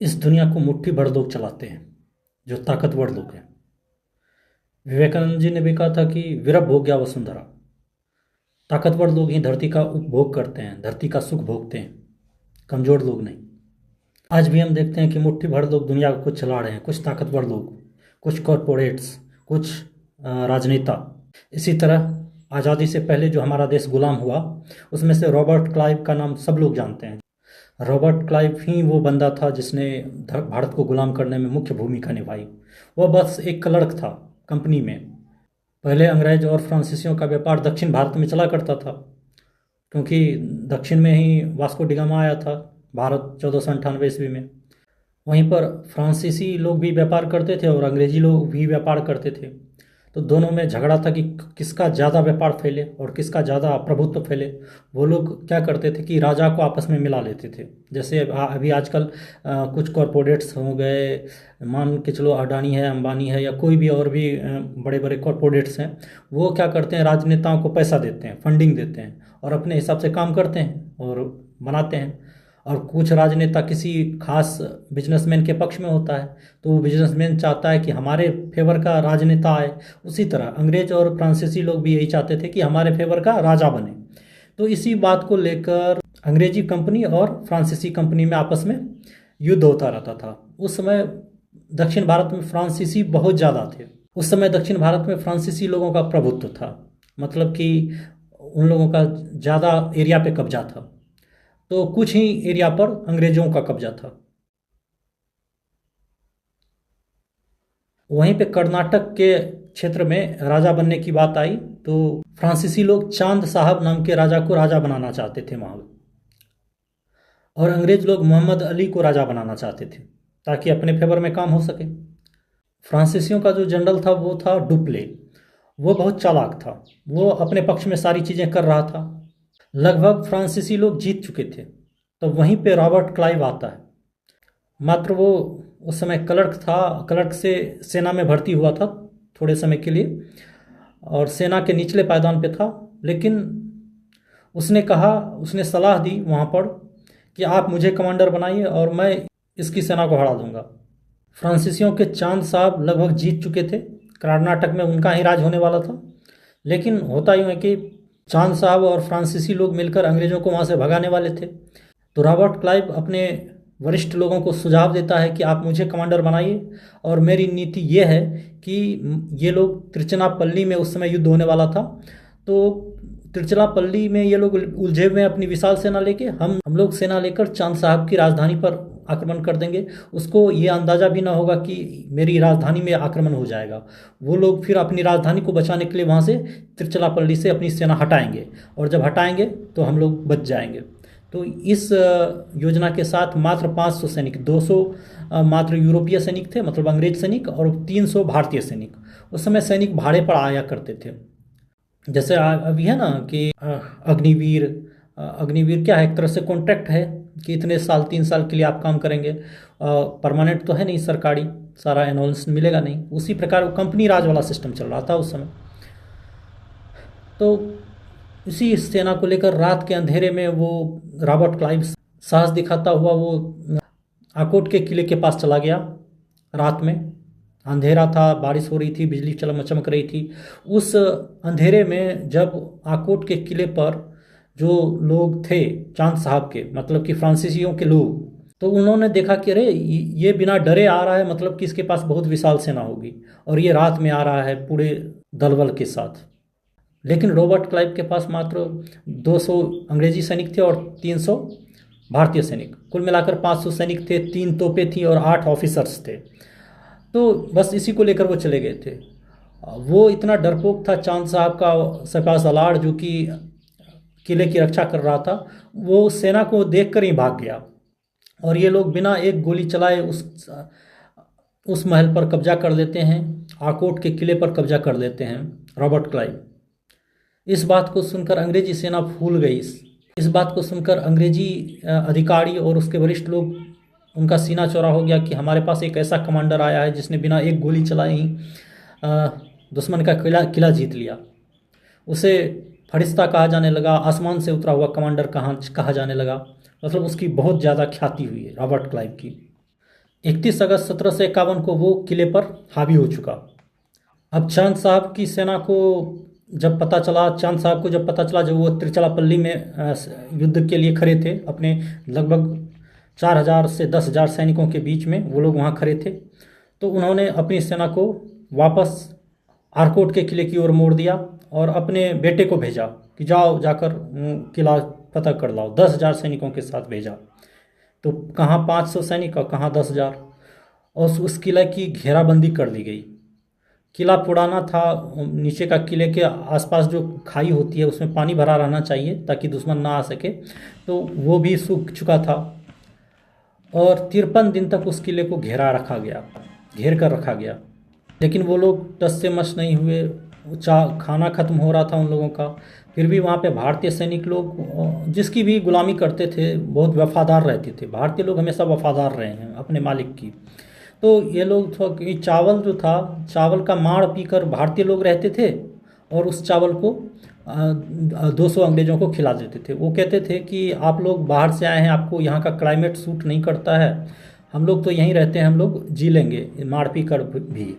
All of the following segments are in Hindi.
इस दुनिया को मुट्ठी भर लोग चलाते हैं, जो ताकतवर लोग हैं। विवेकानंद जी ने भी कहा था कि विरप भोग्या वसुंधरा। ताकतवर लोग ही धरती का उपभोग करते हैं, धरती का सुख भोगते हैं, कमज़ोर लोग नहीं। आज भी हम देखते हैं कि मुट्ठी भर लोग दुनिया को चला रहे हैं, कुछ ताकतवर लोग, कुछ कॉरपोरेट्स, कुछ राजनेता। इसी तरह आज़ादी से पहले जो हमारा देश गुलाम हुआ, उसमें से रॉबर्ट क्लाइव का नाम सब लोग जानते हैं। रॉबर्ट क्लाइव ही वो बंदा था जिसने भारत को गुलाम करने में मुख्य भूमिका निभाई। वह बस एक क्लर्क था कंपनी में। पहले अंग्रेज और फ्रांसीसियों का व्यापार दक्षिण भारत में चला करता था, क्योंकि दक्षिण में ही वास्को डी गामा आया था भारत 1498 ईस्वी में। वहीं पर फ्रांसीसी लोग भी व्यापार करते थे और अंग्रेजी लोग भी व्यापार करते थे। तो दोनों में झगड़ा था कि किसका ज़्यादा व्यापार फैले और किसका ज़्यादा प्रभुत्व फैले। वो लोग क्या करते थे कि राजा को आपस में मिला लेते थे। जैसे अभी आजकल कुछ कॉरपोरेट्स हो गए, मान के चलो अडानी है, अंबानी है, या कोई भी और भी बड़े बड़े कॉरपोरेट्स हैं। वो क्या करते हैं, राजनेताओं को पैसा देते हैं, फंडिंग देते हैं और अपने हिसाब से काम करते हैं और बनाते हैं। और कुछ राजनेता किसी खास बिजनेसमैन के पक्ष में होता है, तो वो बिजनेसमैन चाहता है कि हमारे फेवर का राजनेता आए। उसी तरह अंग्रेज और फ्रांसीसी लोग भी यही चाहते थे कि हमारे फेवर का राजा बने। तो इसी बात को लेकर अंग्रेजी कंपनी और फ्रांसीसी कंपनी में आपस में युद्ध होता रहता था। उस समय दक्षिण भारत में फ्रांसीसी बहुत ज़्यादा थे। उस समय दक्षिण भारत में फ्रांसीसी लोगों का प्रभुत्व था, मतलब कि उन लोगों का ज़्यादा एरिया पे कब्जा था। तो कुछ ही एरिया पर अंग्रेजों का कब्जा था। वहीं पे कर्नाटक के क्षेत्र में राजा बनने की बात आई तो फ्रांसीसी लोग चांद साहब नाम के राजा को राजा बनाना चाहते थे वहाँ, और अंग्रेज लोग मोहम्मद अली को राजा बनाना चाहते थे ताकि अपने फेवर में काम हो सके। फ्रांसीसियों का जो जनरल था वो था डुप्ले। वो बहुत चालाक था, वो अपने पक्ष में सारी चीज़ें कर रहा था। लगभग फ्रांसीसी लोग जीत चुके थे। तो वहीं पे रॉबर्ट क्लाइव आता है। मात्र वो उस समय क्लर्क था, क्लर्क से सेना में भर्ती हुआ था थोड़े समय के लिए और सेना के निचले पायदान पे था। लेकिन उसने सलाह दी वहाँ पर कि आप मुझे कमांडर बनाइए और मैं इसकी सेना को हरा दूंगा। फ्रांसीसियों के चांद साहब लगभग जीत चुके थे, कर्नाटक में उनका ही राज होने वाला था। लेकिन होता यूँ है कि चांद साहब और फ्रांसीसी लोग मिलकर अंग्रेज़ों को वहाँ से भगाने वाले थे। तो रॉबर्ट क्लाइव अपने वरिष्ठ लोगों को सुझाव देता है कि आप मुझे कमांडर बनाइए और मेरी नीति ये है कि ये लोग तिरुचिरापल्ली में उस समय युद्ध होने वाला था। तो तिरुचिरापल्ली में ये लोग उलझे हुए हैं अपनी विशाल सेना लेके। हम लोग सेना लेकर चांद साहब की राजधानी पर आक्रमण कर देंगे। उसको ये अंदाज़ा भी ना होगा कि मेरी राजधानी में आक्रमण हो जाएगा। वो लोग फिर अपनी राजधानी को बचाने के लिए वहाँ से तिरुचिरापल्ली से अपनी सेना हटाएंगे और जब हटाएंगे तो हम लोग बच जाएंगे। तो इस योजना के साथ मात्र 500 सैनिक, 200 मात्र यूरोपीय सैनिक थे, मतलब अंग्रेज सैनिक, और 300 भारतीय सैनिक। उस समय सैनिक भाड़े पर आया करते थे। जैसे अभी है ना कि अग्निवीर। अग्निवीर क्या है, एक तरह से कॉन्ट्रैक्ट है कि इतने साल, 3 साल के लिए आप काम करेंगे। परमानेंट तो है नहीं, सरकारी सारा एनोलेंस मिलेगा नहीं। उसी प्रकार वो कंपनी राज वाला सिस्टम चल रहा था उस समय। तो इसी सेना को लेकर रात के अंधेरे में वो रॉबर्ट क्लाइव साहस दिखाता हुआ वो आकोट के किले के पास चला गया। रात में अंधेरा था, बारिश हो रही थी, बिजली चमक रही थी। उस अंधेरे में जब आकोट के किले पर जो लोग थे चांद साहब के, मतलब कि फ्रांसीसियों के लोग, तो उन्होंने देखा कि अरे ये बिना डरे आ रहा है, मतलब कि इसके पास बहुत विशाल सेना होगी और ये रात में आ रहा है पूरे दलबल के साथ। लेकिन रॉबर्ट क्लाइव के पास मात्र 200 अंग्रेजी सैनिक थे और 300 भारतीय सैनिक। कुल मिलाकर 500 सैनिक थे, 3 तोपें थी और 8 ऑफिसर्स थे। तो बस इसी को लेकर वो चले गए थे। वो इतना डरपोक था चांद साहब का सिपाही सालार, जो कि किले की रक्षा कर रहा था। वो सेना को देखकर ही भाग गया और ये लोग बिना एक गोली चलाए उस महल पर कब्जा कर लेते हैं, आकोट के किले पर कब्जा कर लेते हैं रॉबर्ट क्लाइव। इस बात को सुनकर अंग्रेजी सेना फूल गई। इस बात को सुनकर अंग्रेजी अधिकारी और उसके वरिष्ठ लोग, उनका सीना चौड़ा हो गया कि हमारे पास एक ऐसा कमांडर आया है जिसने बिना एक गोली चलाए ही दुश्मन का किला जीत लिया। उसे फरिश्ता कहा जाने लगा, आसमान से उतरा हुआ कमांडर कहा जाने लगा। मतलब उसकी बहुत ज़्यादा ख्याति हुई है रॉबर्ट क्लाइव की। 31 अगस्त 1751 को वो किले पर हावी हो चुका। अब चांद साहब की सेना को जब पता चला, चांद साहब को जब पता चला, जब वो त्रिचलापल्ली में युद्ध के लिए खड़े थे, अपने लगभग 4,000 से 10,000 सैनिकों के बीच में वो लोग वहाँ खड़े थे, तो उन्होंने अपनी सेना को वापस आरकोट के किले की ओर मोड़ दिया और अपने बेटे को भेजा कि जाओ जाकर किला फतह कर लाओ। 10,000 सैनिकों के साथ भेजा। तो कहाँ 500 सैनिक और कहाँ 10,000, और उस किले की घेराबंदी कर दी गई। किला पुराना था, नीचे का किले के आसपास जो खाई होती है उसमें पानी भरा रहना चाहिए ताकि दुश्मन ना आ सके, तो वो भी सूख चुका था। और 53 दिन तक उस किले को घेर कर रखा गया। लेकिन वो लोग टस से मस नहीं हुए। खाना खत्म हो रहा था उन लोगों का, फिर भी वहाँ पे भारतीय सैनिक लोग जिसकी भी गुलामी करते थे बहुत वफादार रहते थे। भारतीय लोग हमेशा वफादार रहे हैं अपने मालिक की। तो ये लोग ये चावल जो था, चावल का माड़ पीकर भारतीय लोग रहते थे और उस चावल को 200 अंग्रेजों को खिला देते थे। वो कहते थे कि आप लोग बाहर से आए हैं, आपको यहाँ का क्लाइमेट सूट नहीं करता है, हम लोग तो यहीं रहते हैं, हम लोग जी लेंगे मार पी कर भी,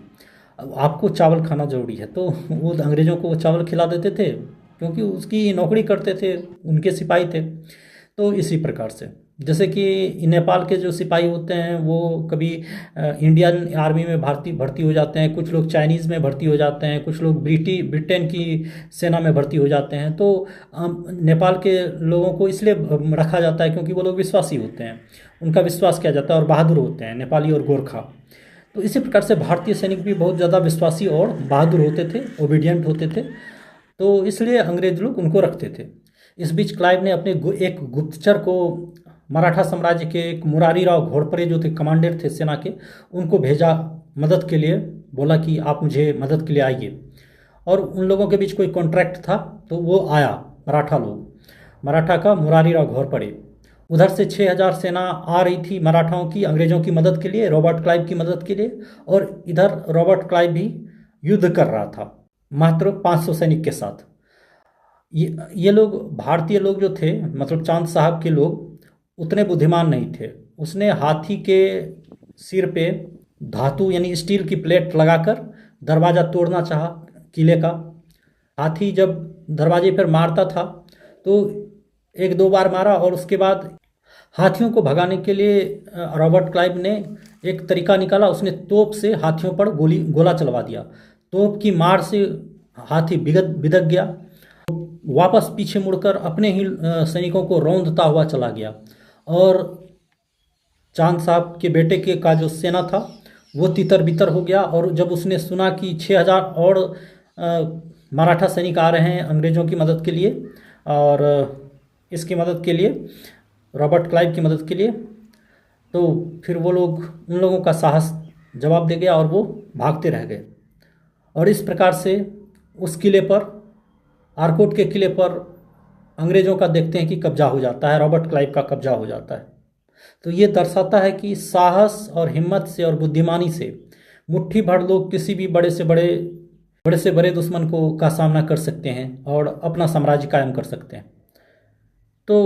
आपको चावल खाना ज़रूरी है। तो वो अंग्रेज़ों को वो चावल खिला देते थे क्योंकि उसकी नौकरी करते थे, उनके सिपाही थे। तो इसी प्रकार से जैसे कि नेपाल के जो सिपाही होते हैं वो कभी इंडियन आर्मी में भर्ती हो जाते हैं, कुछ लोग चाइनीज़ में भर्ती हो जाते हैं, कुछ लोग ब्रिटेन की सेना में भर्ती हो जाते हैं। तो नेपाल के लोगों को इसलिए रखा जाता है क्योंकि वो लोग विश्वासी होते हैं, उनका विश्वास किया जाता है और बहादुर होते हैं, नेपाली और गोरखा। तो इसी प्रकार से भारतीय सैनिक भी बहुत ज़्यादा विश्वासी और बहादुर होते थे, ओबीडियंट होते थे, तो इसलिए अंग्रेज लोग उनको रखते थे। इस बीच क्लाइव ने अपने एक गुप्तचर को मराठा साम्राज्य के एक मुरारी राव घोड़पड़े जो थे, कमांडर थे सेना के, उनको भेजा मदद के लिए, बोला कि आप मुझे मदद के लिए आइए। और उन लोगों के बीच कोई कॉन्ट्रैक्ट था तो वो आया, मराठा का मुरारी राव घोड़पड़े। उधर से 6,000 सेना आ रही थी मराठाओं की, अंग्रेजों की मदद के लिए, रॉबर्ट क्लाइव की मदद के लिए। और इधर रॉबर्ट क्लाइव भी युद्ध कर रहा था मात्र 500 सैनिक के साथ। ये लोग भारतीय लोग जो थे, मतलब चांद साहब के लोग, उतने बुद्धिमान नहीं थे। उसने हाथी के सिर पे धातु यानी स्टील की प्लेट लगाकर दरवाज़ा तोड़ना चाहा किले का। हाथी जब दरवाजे पर मारता था तो 1-2 बार मारा और उसके बाद हाथियों को भगाने के लिए रॉबर्ट क्लाइव ने एक तरीका निकाला। उसने तोप से हाथियों पर गोला चलवा दिया। तोप की मार से हाथी बिदक गया, वापस पीछे मुड़कर अपने ही सैनिकों को रौंदता हुआ चला गया। और चांद साहब के बेटे के का जो सेना था वो तितर बितर हो गया। और जब उसने सुना कि 6,000 और मराठा सैनिक आ रहे हैं अंग्रेज़ों की मदद के लिए, और इसकी मदद के लिए, रॉबर्ट क्लाइव की मदद के लिए, तो फिर वो लोग, उन लोगों का साहस जवाब दे गया और वो भागते रह गए। और इस प्रकार से उस किले पर, आरकोट के किले पर, अंग्रेज़ों का देखते हैं कि कब्जा हो जाता है, रॉबर्ट क्लाइव का कब्जा हो जाता है। तो ये दर्शाता है कि साहस और हिम्मत से और बुद्धिमानी से मुट्ठी भर लोग किसी भी बड़े से बड़े दुश्मन को का सामना कर सकते हैं और अपना साम्राज्य कायम कर सकते हैं। तो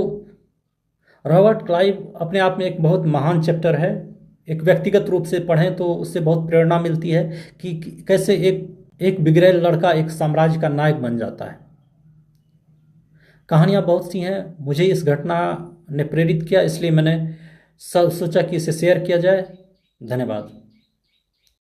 रॉबर्ट क्लाइव अपने आप में एक बहुत महान चैप्टर है। एक व्यक्तिगत रूप से पढ़ें तो उससे बहुत प्रेरणा मिलती है कि कैसे एक बिगड़ैल लड़का एक साम्राज्य का नायक बन जाता है। कहानियाँ बहुत सी हैं, मुझे इस घटना ने प्रेरित किया, इसलिए मैंने सोचा कि इसे शेयर किया जाए। धन्यवाद।